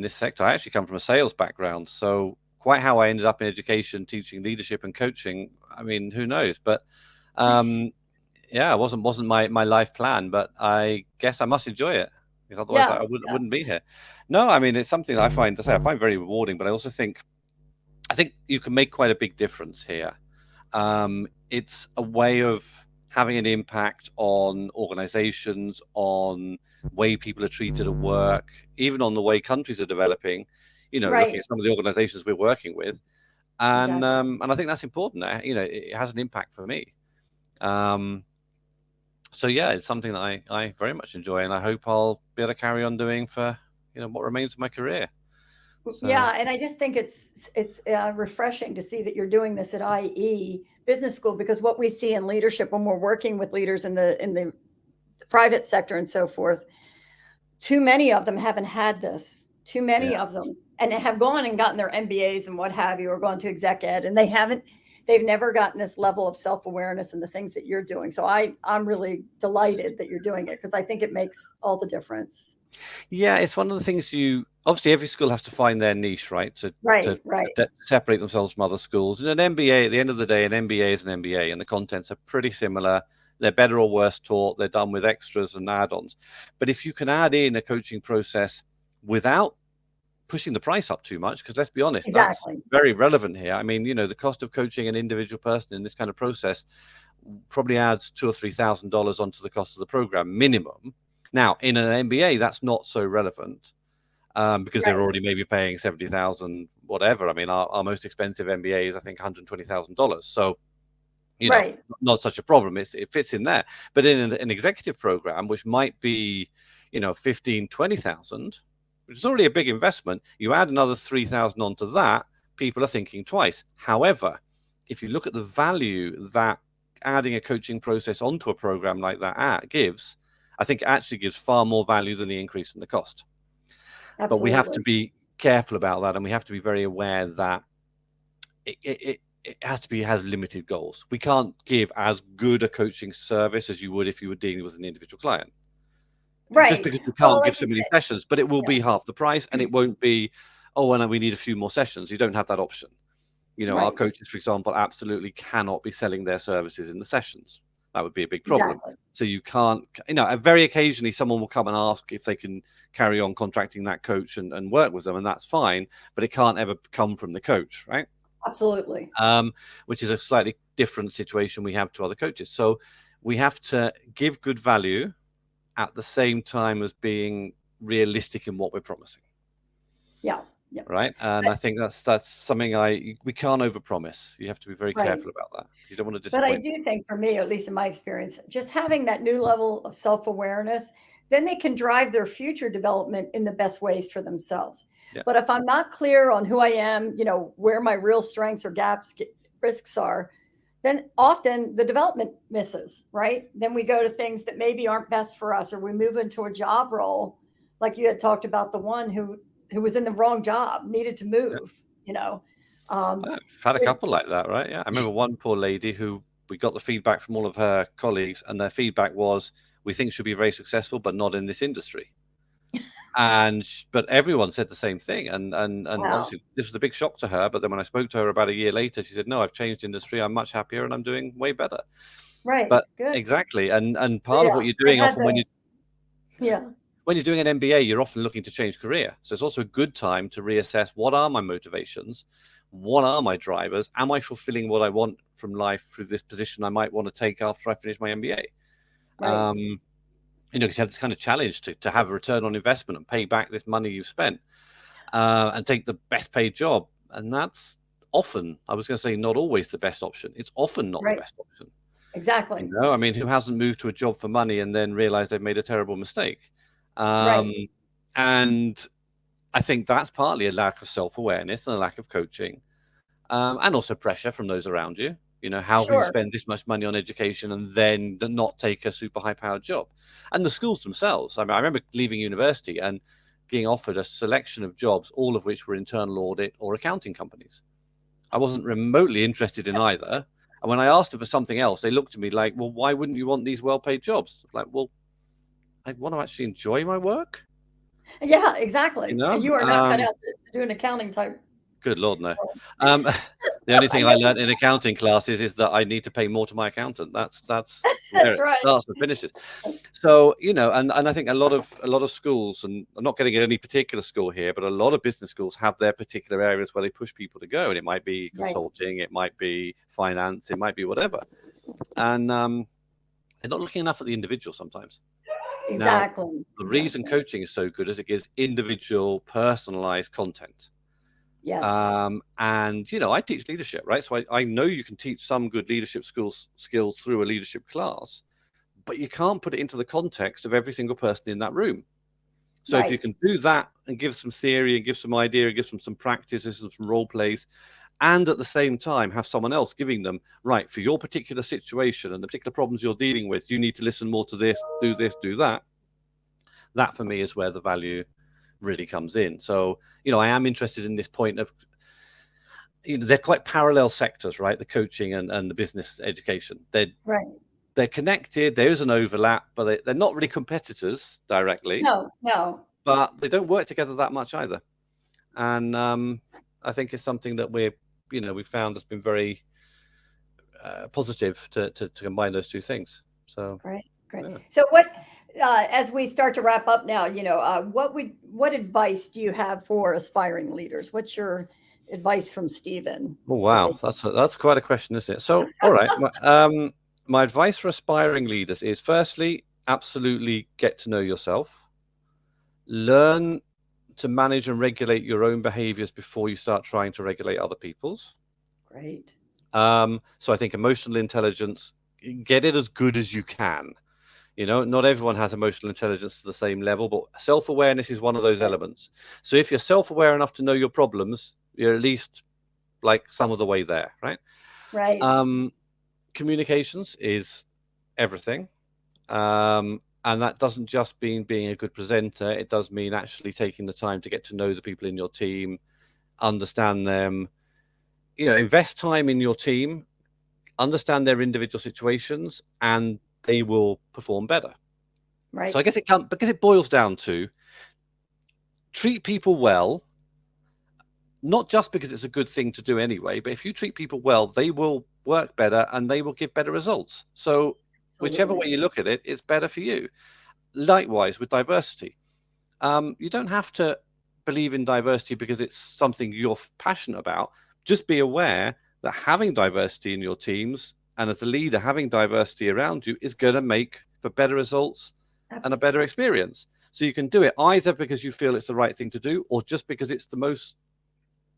this sector. I actually come from a sales background, so quite how I ended up in education, teaching leadership and coaching, I mean, who knows? But um, yeah, it wasn't my life plan, but I guess I must enjoy it because otherwise Yeah, I wouldn't be here. No, I mean, it's something that I find very rewarding, but I also I think you can make quite a big difference here. It's a way of having an impact on organizations, on way people are treated at work, even on the way countries are developing. Looking right. at some of the organizations we're working with, Exactly. and I think that's important. It has an impact for me. Um, so yeah, it's something that I very much enjoy, and I hope I'll be able to carry on doing for what remains of my career. So Yeah, and I just think it's refreshing to see that you're doing this at IE Business School, because what we see in leadership when we're working with leaders in the private sector and so forth, too many of them haven't had this. Too yeah. many of them, and have gone and gotten their MBAs and what have you, or gone to exec ed, and they've never gotten this level of self-awareness and the things that you're doing. So I'm really delighted that you're doing it, because I think it makes all the difference. Yeah, it's one of the things obviously every school has to find their niche, right? To Right, right. separate themselves from other schools. And an MBA, at the end of the day, an MBA is an MBA, and the contents are pretty similar. They're better or worse taught. They're done with extras and add-ons. But if you can add in a coaching process without pushing the price up too much, because let's be honest, that's Exactly. very relevant here. I mean, the cost of coaching an individual person in this kind of process probably adds $2,000 or $3,000 onto the cost of the program minimum. Now, in an MBA, that's not so relevant because they're Right. already maybe paying 70,000, whatever. I mean, our most expensive MBA is, I think, $120,000. So, Right. not such a problem. It fits in there. But in an executive program, which might be, 15, 20,000, which is already a big investment, you add another 3,000 onto that, people are thinking twice. However, if you look at the value that adding a coaching process onto a program like that gives, I think it actually gives far more value than the increase in the cost. But we have to Absolutely. be careful about that, and we have to be very aware that it has limited goals. We can't give as good a coaching service as you would if you were dealing with an individual client, just Right. because we Well, can't give like so you many said, sessions. But it will yeah. be half the price, and it won't be, oh, and we need a few more sessions. You don't have that option. Our Right. coaches, for example, absolutely cannot be selling their services in the sessions. That would be a big problem. Exactly. So you can't, very occasionally someone will come and ask if they can carry on contracting that coach and work with them, and that's fine, but it can't ever come from the coach, right? Absolutely. Which is a slightly different situation we have to other coaches. So we have to give good value at the same time as being realistic in what we're promising. Yeah. Yeah. Right. And But I think that's something we can't overpromise. You have to be very right. careful about that. You don't want to But I disappoint. do think, for me, at least in my experience, just having that new level of self-awareness, then they can drive their future development in the best ways for themselves. Yeah. But if I'm not clear on who I am, where my real strengths or risks are, then often the development misses, right? Then we go to things that maybe aren't best for us, or we move into a job role, like you had talked about, the one who was in the wrong job, needed to Yeah. move, um, I've had a it, couple like that, right? Yeah. I remember one poor lady who we got the feedback from all of her colleagues, and their feedback was, we think she'll be very successful, but not in this industry. But everyone said the same thing, and wow, obviously this was a big shock to her. But then when I spoke to her about a year later, she said, "No, I've changed industry. I'm much happier, and I'm doing way better." right, But good. exactly, and part of Yeah, what you're I've doing had often those. yeah, Yeah, when you're doing an MBA, you're often looking to change career. So it's also a good time to reassess, what are my motivations, what are my drivers, am I fulfilling what I want from life through this position I might want to take after I finish my MBA? right. Because you have this kind of challenge to have a return on investment and pay back this money you've spent, and take the best paid job. And that's often, I was going to say not always the best option. It's often not the Right. best option. Exactly. You know, I mean, who hasn't moved to a job for money and then realized they've made a terrible mistake? Right. And I think that's partly a lack of self-awareness and a lack of coaching, and also pressure from those around you. You know, how can you Sure. spend this much money on education and then not take a super high-powered job? And the schools themselves. I mean, I remember leaving university and being offered a selection of jobs, all of which were internal audit or accounting companies. I wasn't remotely interested in either. And when I asked them for something else, they looked at me like, well, why wouldn't you want these well-paid jobs? Like, well, I want to actually enjoy my work, Yeah, you exactly. And know? you are not cut out to do an accounting type Good Lord, no. role. The only I thing I know. learned in accounting classes is that I need to pay more to my accountant. That's where That's it right. starts and finishes. So, you know, and I think a lot of schools, and I'm not getting at any particular school here, but a lot of business schools have their particular areas where they push people to go. And it might be Right. consulting, it might be finance, it might be whatever. And they're not looking enough at the individual sometimes. Now, Exactly. the reason Exactly. coaching is so good is it gives individual personalized content. Yes. And you know, I teach leadership, right? So I know you can teach some good leadership skills through a leadership class, but you can't put it into the context of every single person in that room. So if you Right. can do that and give some theory and give some idea and give some practices and some role plays, and at the same time have someone else giving them, right, for your particular situation and the particular problems you're dealing with, you need to listen more to this, do that. That for me is where the value really comes in. So, you know, I am interested in this point of, you know, they're quite parallel sectors, right? The coaching and the business education. Right. They're connected. There is an overlap, but they're not really competitors directly, No, no. but they don't work together that much either. And I think it's something that we found has been very positive to combine those two things. So, Great. Great. yeah. So as we start to wrap up now, what advice do you have for aspiring leaders? What's your advice from Stephen Oh, that wow, they that's quite a question, isn't it? So, all right, my advice for aspiring leaders is firstly, absolutely get to know yourself, learn to manage and regulate your own behaviors before you start trying to regulate other people's. Great. So I think emotional intelligence, get it as good as you can. You know, not everyone has emotional intelligence to the same level, but self-awareness is one of those Right. elements. So if you're self-aware enough to know your problems, you're at least like some of the way there, right? Right. Communications is everything. And that doesn't just mean being a good presenter. It does mean actually taking the time to get to know the people in your team, understand them, you know, invest time in your team, understand their individual situations, and they will perform better. Right. So I guess it boils down to treat people well, not just because it's a good thing to do anyway, but if you treat people well, they will work better and they will give better results. So whichever way Absolutely. you look at it, it's better for you. Likewise with diversity. You don't have to believe in diversity because it's something you're passionate about. Just be aware that having diversity in your teams and as a leader, having diversity around you is going to make for better results and a Abs- better experience. So you can do it either because you feel it's the right thing to do or just because it's the most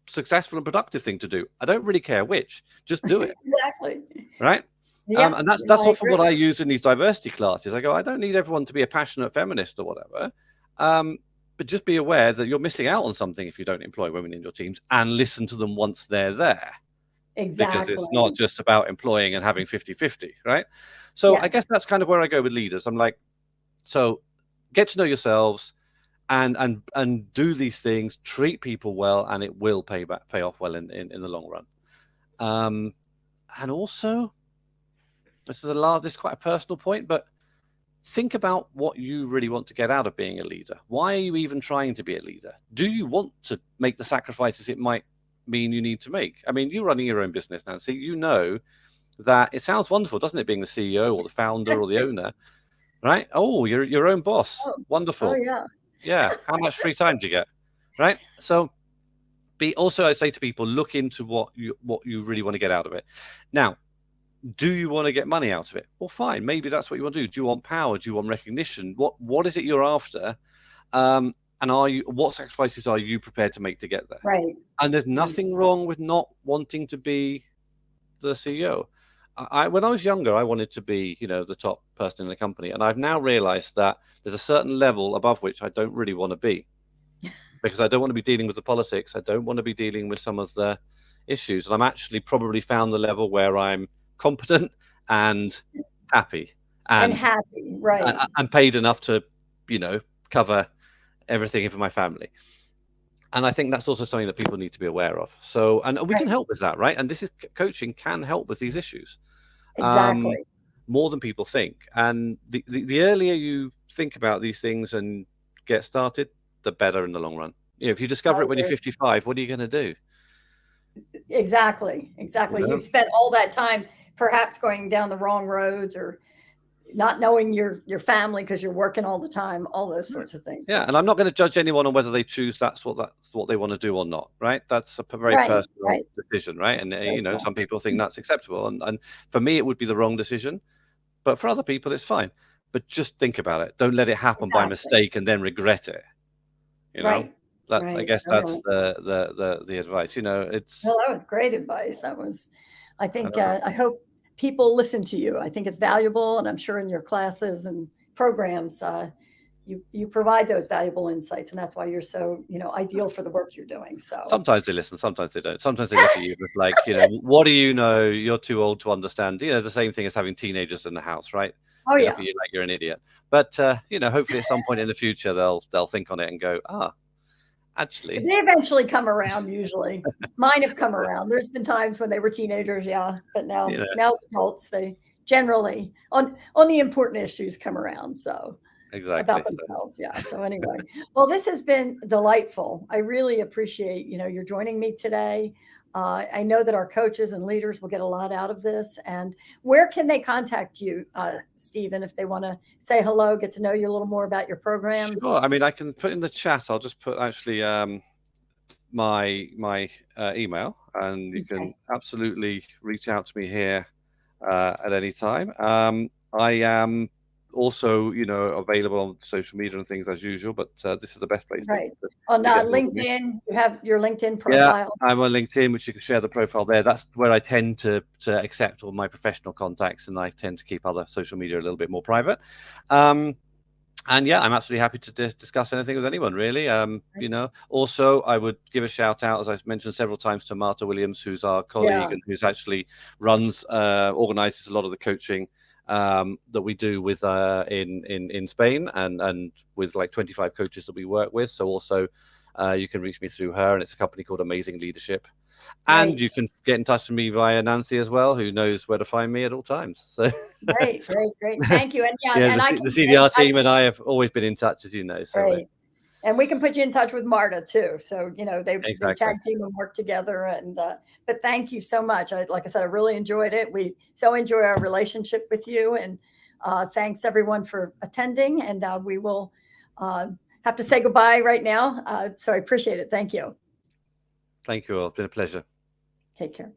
successful and productive thing to do. I don't really care which, just do it. exactly. Right. Yep. And that's I often agree. what I use in these diversity classes. I go, I don't need everyone to be a passionate feminist or whatever, but just be aware that you're missing out on something if you don't employ women in your teams and listen to them once they're there, because it's not Exactly. just about employing and having 50-50, right? So I guess Yes. that's kind of where I go with leaders. I'm like, so get to know yourselves and do these things, treat people well, and it will pay off well in the long run. And also, this is quite a personal point, but think about what you really want to get out of being a leader. Why are you even trying to be a leader? Do you want to make the sacrifices it might mean you need to make? I mean, you're running your own business, Nancy. You know that it sounds wonderful, doesn't it, being the CEO or the founder or the owner, right? Oh, you're your own boss. Oh, oh Wonderful. yeah. Yeah. How much free time do you get? Right. So I say to people, look into what you really want to get out of it. Now, do you want to get money out of it? Well, fine. Maybe that's what you want to do. Do you want power? Do you want recognition? What is it you're after? and what sacrifices are you prepared to make to get there? Right. And there's nothing wrong with not wanting to be the CEO. When I was younger, I wanted to be, the top person in the company, and I've now realized that there's a certain level above which I don't really want to be, because I don't want to be dealing with the politics. I don't want to be dealing with some of the issues, and I'm actually probably found the level where I'm competent and happy And and happy, right. and paid enough to, cover everything for my family. And I think that's also something that people need to be aware of. So, and we can help with that, right? And this is coaching can help with these issues. Exactly. More than people think. And the earlier you think about these things and get started, the better in the long run. If you discover I it when you're agree. 55, what are you going to do? Exactly. You've spent all that time perhaps going down the wrong roads, or not knowing your family because you're working all the time, all those sorts of things. Yeah, and I'm not going to judge anyone on whether they choose that's what they want to do or not, right? That's a very Right. personal decision, right? That's And personal. some people think that's acceptable, and for me it would be the wrong decision, but for other people it's fine. But just think about it. Don't let it happen by Exactly. mistake and then regret it. Right. I guess that's Certainly. the advice. It's Well, that was great advice. I think, I hope people listen to you. I think it's valuable, and I'm sure in your classes and programs, you provide those valuable insights, and that's why you're so, ideal for the work you're doing. So, sometimes they listen, sometimes they don't. Sometimes they look at you with like, what do you know? You're too old to understand. The same thing as having teenagers in the house, right? oh They look yeah, at you like you're an idiot. But hopefully at some point in the future they'll think on it and go, actually, they eventually come around. Usually, mine have come around. There's been times when they were teenagers, yeah, but now as adults, they generally on the important issues come around. So. exactly. About themselves. Yeah. So anyway, well, this has been delightful. I really appreciate, you're joining me today. I know that our coaches and leaders will get a lot out of this. And where can they contact you, Stephen, if they want to say hello, get to know you a little more about your programs? Sure. I mean, I can put in the chat. I'll just put actually my email, and you can absolutely reach out to me here at any time. I am also, available on social media and things as usual, but this is the best place Right. to On get hold of me. LinkedIn, you have your LinkedIn Yeah, profile. I'm on LinkedIn, which you can share the profile there. That's where I tend to accept all my professional contacts, and I tend to keep other social media a little bit more private. And yeah, I'm absolutely happy to discuss anything with anyone, really. Also, I would give a shout out, as I've mentioned several times, to Marta Williams, who's our colleague and who's actually organizes a lot of the coaching that we do with in Spain, and with like 25 coaches that we work with. So also, you can reach me through her, and it's a company called Amazing Leadership. And you can get in touch with me via Nancy as well, who knows where to find me at all times. So Great. Thank you. And the CDR team and I have always been in touch, as you know. So great. And we can put you in touch with Marta too. So, they tag team and work together. And, but thank you so much. Like I said, I really enjoyed it. We so enjoy our relationship with you, and thanks everyone for attending. And we will have to say goodbye right now. So I appreciate it. Thank you. Thank you all. It's been a pleasure. Take care.